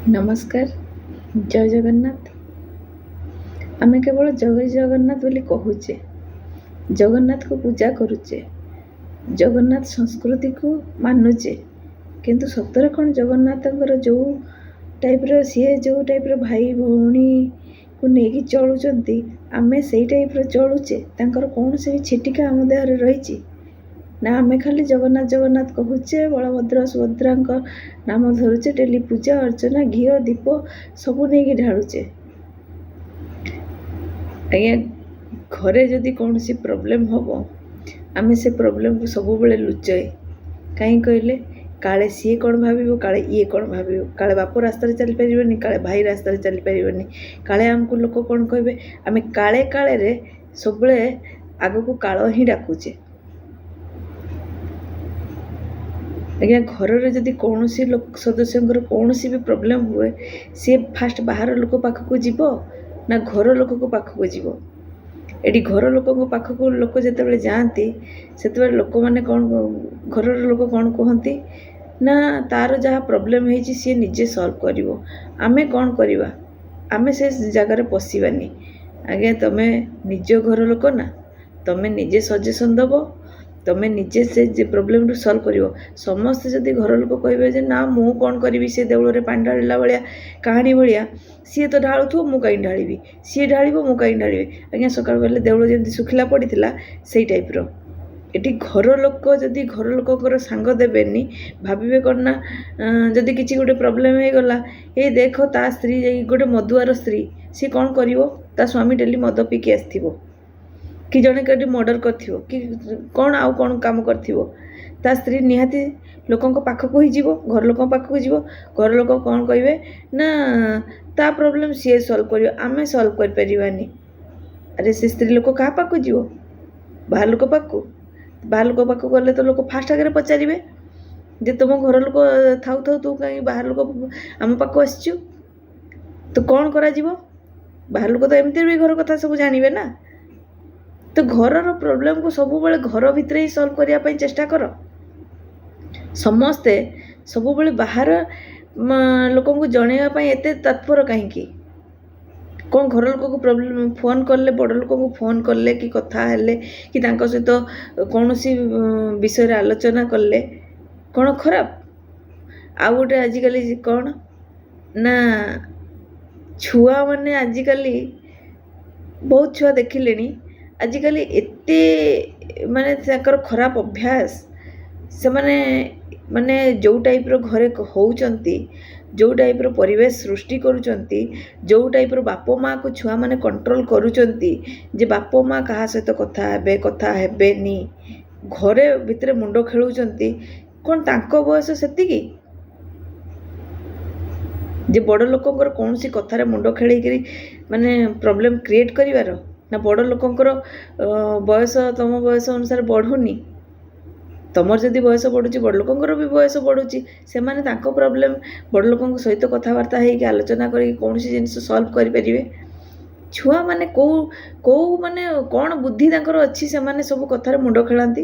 ନମସ୍କାର, ଜୟ ଜଗନ୍ନାଥ। ଆମେ କେବଳ ଜୟ ଜଗନ୍ନାଥ ବୋଲି କହୁଛେ, ଜଗନ୍ନାଥକୁ ପୂଜା କରୁଛେ, ଜଗନ୍ନାଥ ସଂସ୍କୃତିକୁ ମାନୁଛେ, କିନ୍ତୁ ସତରେ କ'ଣ ଜଗନ୍ନାଥଙ୍କର ଯେଉଁ ଟାଇପ୍ର ଭାଇ ଭଉଣୀକୁ ନେଇକି ଚଳୁଛନ୍ତି, ଆମେ ସେଇ ଟାଇପ୍ର ଚଳୁଛେ? ତାଙ୍କର କୌଣସି ବି ଛିଟିକା ଆମ ଦେହରେ ରହିଛି ନା? ଆମେ ଖାଲି ଜଗନ୍ନାଥ ଜଗନ୍ନାଥ କହୁଛେ, ବଳଭଦ୍ର ସୁଭଦ୍ରାଙ୍କ ନାମ ଧରୁଛେ, ଡେଲି ପୂଜା ଅର୍ଚ୍ଚନା, ଘିଅ ଦୀପ ସବୁ ନେଇକି ଢାଳୁଛେ। ଆଜ୍ଞା, ଘରେ ଯଦି କୌଣସି ପ୍ରୋବ୍ଲେମ୍ ହେବ, ଆମେ ସେ ପ୍ରୋବ୍ଲେମ୍କୁ ସବୁବେଳେ ଲୁଚାଏ। କାହିଁ କହିଲେ? କାଳେ ସିଏ କ'ଣ ଭାବିବ, କାଳେ ଇଏ କ'ଣ ଭାବିବ, କାଳେ ବାପ ରାସ୍ତାରେ ଚାଲିପାରିବନି, କାଳେ ଭାଇ ରାସ୍ତାରେ ଚାଲିପାରିବନି, କାଳେ ଆମକୁ ଲୋକ କ'ଣ କହିବେ। ଆମେ କାଳେରେ ସବୁବେଳେ ଆଗକୁ କାଳ ହିଁ ଡାକୁଛେ। ଆଜ୍ଞା, ଘରରେ ଯଦି କୌଣସି ସଦସ୍ୟଙ୍କର କୌଣସି ବି ପ୍ରୋବ୍ଲେମ୍ ହୁଏ, ସିଏ ଫାଷ୍ଟ ବାହାର ଲୋକ ପାଖକୁ ଯିବ ନା ଘର ଲୋକଙ୍କ ପାଖକୁ ଯିବ? ଏଠି ଘର ଲୋକଙ୍କ ପାଖକୁ ଲୋକ ଯେତେବେଳେ ଯାଆନ୍ତି, ସେତେବେଳେ ଲୋକମାନେ କ'ଣ, ଘରର ଲୋକ କ'ଣ କୁହନ୍ତି ନା ତା'ର ଯାହା ପ୍ରୋବ୍ଲେମ୍ ହେଇଛି ସିଏ ନିଜେ ସଲ୍ଭ କରିବ। ଆମେ କ'ଣ କରିବା? ଆମେ ସେ ଜାଗାରେ ପଶିବାନି। ଆଜ୍ଞା, ତମେ ନିଜ ଘର ଲୋକ ନା, ତମେ ନିଜେ ସଜେସନ୍ ଦେବ, ତମେ ନିଜେ ସେ ପ୍ରୋବ୍ଲେମ୍ରୁ ସଲ୍ଭ କରିବ। ସମସ୍ତେ ଯଦି ଘର ଲୋକ କହିବେ ଯେ ନା ମୁଁ କ'ଣ କରିବି, ସେ ଦେଉଳରେ ପାଣି ଢାଳିଲା ଭଳିଆ କାହାଣୀ ଭଳିଆ, ସିଏ ତ ଢାଳୁଥିବ ମୁଁ କାହିଁ ଢାଳିବି, ସିଏ ଢାଳିବ ମୁଁ କାହିଁ ଢାଳିବି। ଆଜ୍ଞା, ସକାଳୁ ଗଲେ ଦେଉଳ ଯେମିତି ଶୁଖିଲା ପଡ଼ିଥିଲା ସେଇ ଟାଇପ୍ର। ଏଠି ଘର ଲୋକ ଯଦି ଘର ଲୋକଙ୍କର ସାଙ୍ଗ ଦେବେନି, ଭାବିବେ କ'ଣ ନା ଯଦି କିଛି ଗୋଟେ ପ୍ରୋବ୍ଲେମ୍ ହେଇଗଲା, ଏଇ ଦେଖ ତା ସ୍ତ୍ରୀ ଯାଇକି ଗୋଟେ ମଦୁଆର ସ୍ତ୍ରୀ, ସିଏ କ'ଣ କରିବ? ତା ସ୍ୱାମୀ ଡେଲି ମଦ ପିଇକି ଆସିଥିବ, କି ଜଣେ କେଉଁଠି ମର୍ଡ଼ର କରିଥିବ, କି କ'ଣ ଆଉ କ'ଣ କାମ କରିଥିବ, ତା ସ୍ତ୍ରୀ ନିହାତି ଲୋକଙ୍କ ପାଖକୁ ହିଁ ଯିବ, ଘର ଲୋକଙ୍କ ପାଖକୁ ଯିବ। ଘର ଲୋକ କ'ଣ କହିବେ ନା ତା ପ୍ରୋବ୍ଲେମ୍ ସିଏ ସଲ୍ଭ କରିବ, ଆମେ ସଲ୍ଭ କରିପାରିବାନି। ଆରେ ସେ ସ୍ତ୍ରୀ ଲୋକ କାହା ପାଖକୁ ଯିବ? ବାହାର ଲୋକ ପାଖକୁ। ବାହାର ଲୋକ ପାଖକୁ ଗଲେ ତ ଲୋକ ଫାଷ୍ଟ ଆଗରେ ପଚାରିବେ ଯେ ତୁମ ଘର ଲୋକ ଥାଉ ତୁ କାହିଁ ବାହାର ଲୋକ ଆମ ପାଖକୁ ଆସିଛୁ? ତ କ'ଣ କରାଯିବ? ବାହାର ଲୋକ ତ ଏମିତିରେ ବି ଘର କଥା ସବୁ ଜାଣିବେ ନା। ତ ଘରର ପ୍ରୋବ୍ଲେମ୍କୁ ସବୁବେଳେ ଘର ଭିତରେ ହିଁ ସଲ୍ଭ କରିବା ପାଇଁ ଚେଷ୍ଟା କର। ସମସ୍ତେ ସବୁବେଳେ ବାହାର ଲୋକଙ୍କୁ ଜଣେଇବା ପାଇଁ ଏତେ ତତ୍ପର କାହିଁକି? କ'ଣ ଘର ଲୋକଙ୍କୁ ପ୍ରୋବ୍ଲେମ୍ ଫୋନ୍ କଲେ, ବଡ଼ ଲୋକଙ୍କୁ ଫୋନ୍ କଲେ, କି କଥା ହେଲେ, କି ତାଙ୍କ ସହିତ କୌଣସି ବିଷୟରେ ଆଲୋଚନା କଲେ କ'ଣ ଖରାପ? ଆଉ ଗୋଟେ ଆଜିକାଲି କ'ଣ ନା, ଛୁଆମାନେ ଆଜିକାଲି ବହୁତ ଛୁଆ ଦେଖିଲେଣି, ଆଜିକାଲି ଏତେ ମାନେ ତାଙ୍କର ଖରାପ ଅଭ୍ୟାସ, ସେମାନେ ମାନେ ଯେଉଁ ଟାଇପ୍ର ଘରେ ହେଉଛନ୍ତି, ଯେଉଁ ଟାଇପ୍ର ପରିବେଶ ସୃଷ୍ଟି କରୁଛନ୍ତି, ଯେଉଁ ଟାଇପ୍ର ବାପ ମାଆକୁ ଛୁଆମାନେ କଣ୍ଟ୍ରୋଲ୍ କରୁଛନ୍ତି ଯେ ବାପ ମାଆ କାହା ସହିତ କଥା ହେବେନି, ଘରେ ଭିତରେ ମୁଣ୍ଡ ଖେଳୁଛନ୍ତି। କ'ଣ ତାଙ୍କ ବୟସ ସେତିକି ଯେ ବଡ଼ ଲୋକଙ୍କର କୌଣସି କଥାରେ ମୁଣ୍ଡ ଖେଳେଇକିରି ମାନେ ପ୍ରୋବ୍ଲେମ୍ କ୍ରିଏଟ୍ କରିବାର? ନା ବଡ଼ ଲୋକଙ୍କର ବୟସ ତମ ବୟସ ଅନୁସାରେ ବଢ଼ୁନି? ତମର ଯଦି ବୟସ ବଢ଼ୁଛି, ବଡ଼ ଲୋକଙ୍କର ବି ବୟସ ବଢ଼ୁଛି। ସେମାନେ ତାଙ୍କ ପ୍ରୋବ୍ଲେମ୍ ବଡ଼ ଲୋକଙ୍କ ସହିତ କଥାବାର୍ତ୍ତା ହେଇକି ଆଲୋଚନା କରିକି କୌଣସି ଜିନିଷ ସଲ୍ଭ କରିପାରିବେ। ଛୁଆମାନେ କେଉଁ ମାନେ କ'ଣ ବୁଦ୍ଧି ତାଙ୍କର ଅଛି, ସେମାନେ ସବୁ କଥାରେ ମୁଣ୍ଡ ଖେଳାନ୍ତି?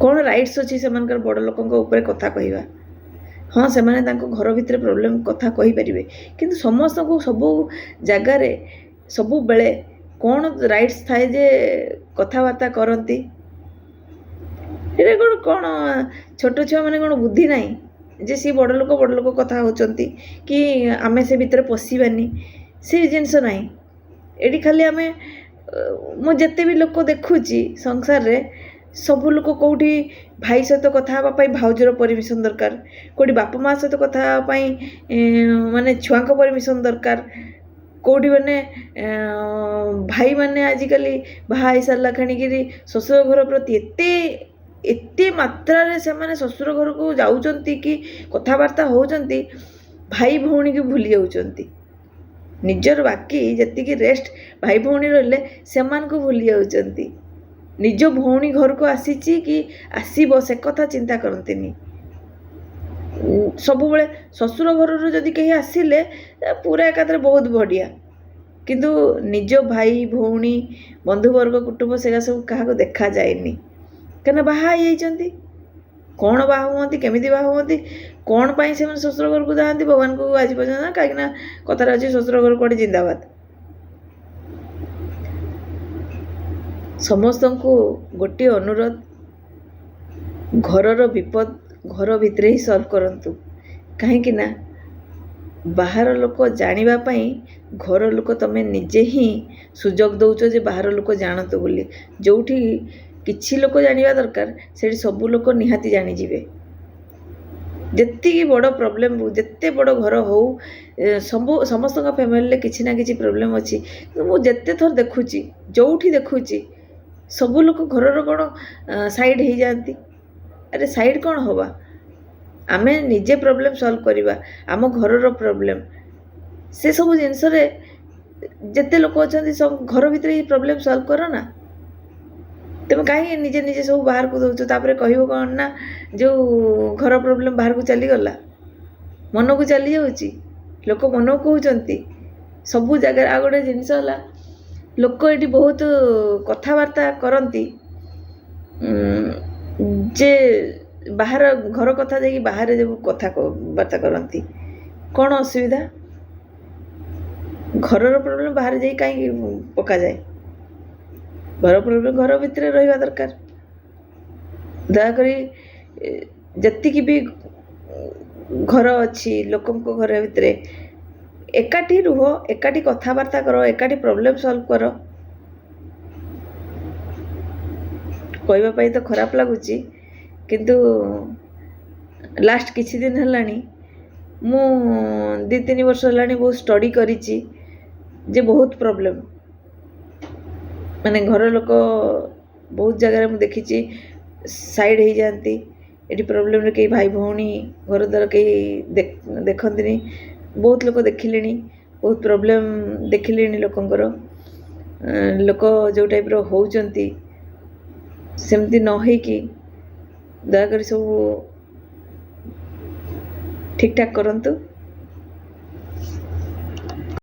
କ'ଣ ରାଇଟ୍ସ ଅଛି ସେମାନଙ୍କର ବଡ଼ ଲୋକଙ୍କ ଉପରେ କଥା କହିବା? ହଁ, ସେମାନେ ତାଙ୍କ ଘର ଭିତରେ ପ୍ରୋବ୍ଲେମ୍ କଥା କହିପାରିବେ, କିନ୍ତୁ ସମସ୍ତଙ୍କୁ ସବୁ ଜାଗାରେ ସବୁବେଳେ କ'ଣ ରାଇଟ୍ସ ଥାଏ ଯେ କଥାବାର୍ତ୍ତା କରନ୍ତି? ଏଇଟା କ'ଣ ଛୋଟ ଛୁଆମାନେ କ'ଣ ବୁଦ୍ଧି ନାହିଁ ଯେ ସିଏ ବଡ଼ ଲୋକ କଥା ହେଉଛନ୍ତି, କି ଆମେ ସେ ଭିତରେ ପଶିବାନି? ସେ ଜିନିଷ ନାହିଁ। ଏଠି ଖାଲି ମୁଁ ଯେତେ ବି ଲୋକ ଦେଖୁଛି ସଂସାରରେ, ସବୁ ଲୋକ କେଉଁଠି ଭାଇ ସହିତ କଥା ହେବା ପାଇଁ ଭାଉଜର ପରମିସନ୍ ଦରକାର, କେଉଁଠି ବାପା ମାଆ ସହିତ କଥା ହେବା ପାଇଁ ମାନେ ଛୁଆଙ୍କ ପରମିସନ୍ ଦରକାର, କେଉଁଠି ମାନେ ଭାଇମାନେ ଆଜିକାଲି ବାହା ହେଇସାରିଲା କ୍ଷଣିକିରି ଶ୍ୱଶୁର ଘର ପ୍ରତି ଏତେ ମାତ୍ରାରେ ସେମାନେ ଶ୍ୱଶୁର ଘରକୁ ଯାଉଛନ୍ତି କି କଥାବାର୍ତ୍ତା ହେଉଛନ୍ତି, ଭାଇ ଭଉଣୀକୁ ଭୁଲି ଯାଉଛନ୍ତି। ନିଜର ବାକି ଯେତିକି ରେଷ୍ଟ ଭାଇ ଭଉଣୀ ରହିଲେ ସେମାନଙ୍କୁ ଭୁଲି ଯାଉଛନ୍ତି। ନିଜ ଭଉଣୀ ଘରକୁ ଆସିଛି କି ଆସିବ ସେ କଥା ଚିନ୍ତା କରନ୍ତିନି। ସବୁବେଳେ ଶ୍ୱଶୁର ଘରରୁ ଯଦି କେହି ଆସିଲେ ପୁରା ଏକାଥରେ ବହୁତ ବଢ଼ିଆ, କିନ୍ତୁ ନିଜ ଭାଇ ଭଉଣୀ ବନ୍ଧୁବର୍ଗ କୁଟୁମ୍ବ ସେଗୁଡ଼ା ସବୁ କାହାକୁ ଦେଖାଯାଏନି, କାହିଁକିନା ବାହା ହେଇଯାଇଛନ୍ତି। କ'ଣ ବାହା ହୁଅନ୍ତି, କେମିତି ବାହା ହୁଅନ୍ତି, କ'ଣ ପାଇଁ ସେମାନେ ଶ୍ୱଶୁର ଘରକୁ ଯାଆନ୍ତି ଭଗବାନଙ୍କୁ ଆଜି ପର୍ଯ୍ୟନ୍ତ, କାହିଁକିନା କଥାରେ ଅଛି ଶ୍ୱଶୁର ଘର କୁଆଡ଼େ ଜିନ୍ଦାବାଦ। ସମସ୍ତଙ୍କୁ ଗୋଟିଏ ଅନୁରୋଧ, ଘରର ବିପଦ ଘର ଭିତରେ ହିଁ ସଲ୍ଭ କରନ୍ତୁ। କାହିଁକି ନା ବାହାର ଲୋକ ଜାଣିବା ପାଇଁ ଘର ଲୋକ ତମେ ନିଜେ ହିଁ ସୁଯୋଗ ଦେଉଛ ଯେ ବାହାର ଲୋକ ଜାଣନ୍ତୁ ବୋଲି। ଯେଉଁଠି କିଛି ଲୋକ ଜାଣିବା ଦରକାର ସେଠି ସବୁ ଲୋକ ନିହାତି ଜାଣିଯିବେ। ଯେତିକି ବଡ଼ ପ୍ରୋବ୍ଲେମ୍, ଯେତେ ବଡ଼ ଘର ହଉ, ସମସ୍ତଙ୍କ ଫ୍ୟାମିଲିରେ କିଛି ନା କିଛି ପ୍ରୋବ୍ଲେମ୍ ଅଛି। ମୁଁ ଯେତେ ଥର ଦେଖୁଛି, ଯେଉଁଠି ଦେଖୁଛି ସବୁ ଲୋକ ଘରର କ'ଣ ସାଇଡ଼୍ ହେଇଯାଆନ୍ତି। ଆରେ ସାଇଡ଼୍ କ'ଣ ହେବା, ଆମେ ନିଜେ ପ୍ରୋବ୍ଲେମ୍ ସଲ୍ଭ କରିବା। ଆମ ଘରର ପ୍ରୋବ୍ଲେମ୍, ସେସବୁ ଜିନିଷରେ ଯେତେ ଲୋକ ଅଛନ୍ତି ସବୁ ଘର ଭିତରେ ହିଁ ପ୍ରୋବ୍ଲେମ୍ ସଲ୍ଭ କର ନା। ତେବେ କାହିଁକି ନିଜେ ନିଜେ ସବୁ ବାହାରକୁ ଦେଉଛ? ତାପରେ କହିବ କ'ଣ ନା ଯେଉଁ ଘର ପ୍ରୋବ୍ଲେମ୍ ବାହାରକୁ ଚାଲିଗଲା, ମନକୁ ଚାଲିଯାଉଛି, ଲୋକ ମନକୁ କହୁଛନ୍ତି ସବୁ ଜାଗାରେ। ଆଉ ଗୋଟେ ଜିନିଷ ହେଲା, ଲୋକ ଏଠି ବହୁତ କଥାବାର୍ତ୍ତା କରନ୍ତି ଯେ ବାହାର ଘର କଥା ଯାଇକି ବାହାରେ ଯେଉଁ କଥାବାର୍ତ୍ତା କରନ୍ତି। କ'ଣ ଅସୁବିଧା? ଘରର ପ୍ରୋବ୍ଲେମ୍ ବାହାରେ ଯାଇ କାହିଁକି ପକାଯାଏ? ଘର ପ୍ରୋବ୍ଲେମ୍ ଘର ଭିତରେ ରହିବା ଦରକାର। ଦୟାକରି ଯେତିକି ବି ଘର ଅଛି ଲୋକଙ୍କ ଘର ଭିତରେ ଏକାଠି ରୁହ, ଏକାଠି କଥାବାର୍ତ୍ତା କର, ଏକାଠି ପ୍ରୋବ୍ଲେମ୍ ସଲ୍ଭ କର। କହିବା ପାଇଁ ତ ଖରାପ ଲାଗୁଛି, କିନ୍ତୁ ଲାଷ୍ଟ କିଛି ଦିନ ହେଲାଣି, ମୁଁ 2-3 ବର୍ଷ ହେଲାଣି ବହୁତ ଷ୍ଟଡି କରିଛି ଯେ ବହୁତ ପ୍ରୋବ୍ଲେମ୍, ମାନେ ଘର ଲୋକ ବହୁତ ଜାଗାରେ ମୁଁ ଦେଖିଛି ସାଇଡ଼୍ ହେଇଯାଆନ୍ତି। ଏଠି ପ୍ରୋବ୍ଲେମ୍ରେ କେହି ଭାଇ ଭଉଣୀ ଘର ଦ୍ୱାରା କେହି ଦେଖନ୍ତିନି। ବହୁତ ଲୋକ ଦେଖିଲେଣି, ବହୁତ ପ୍ରୋବ୍ଲେମ୍ ଦେଖିଲେଣି ଲୋକଙ୍କର। ଲୋକ ଯେଉଁ ଟାଇପ୍ର ହେଉଛନ୍ତି ସେମିତି ନ ହେଇକି ଦୟାକରି ସବୁ ଠିକ୍ ଠାକ୍ କରନ୍ତୁ।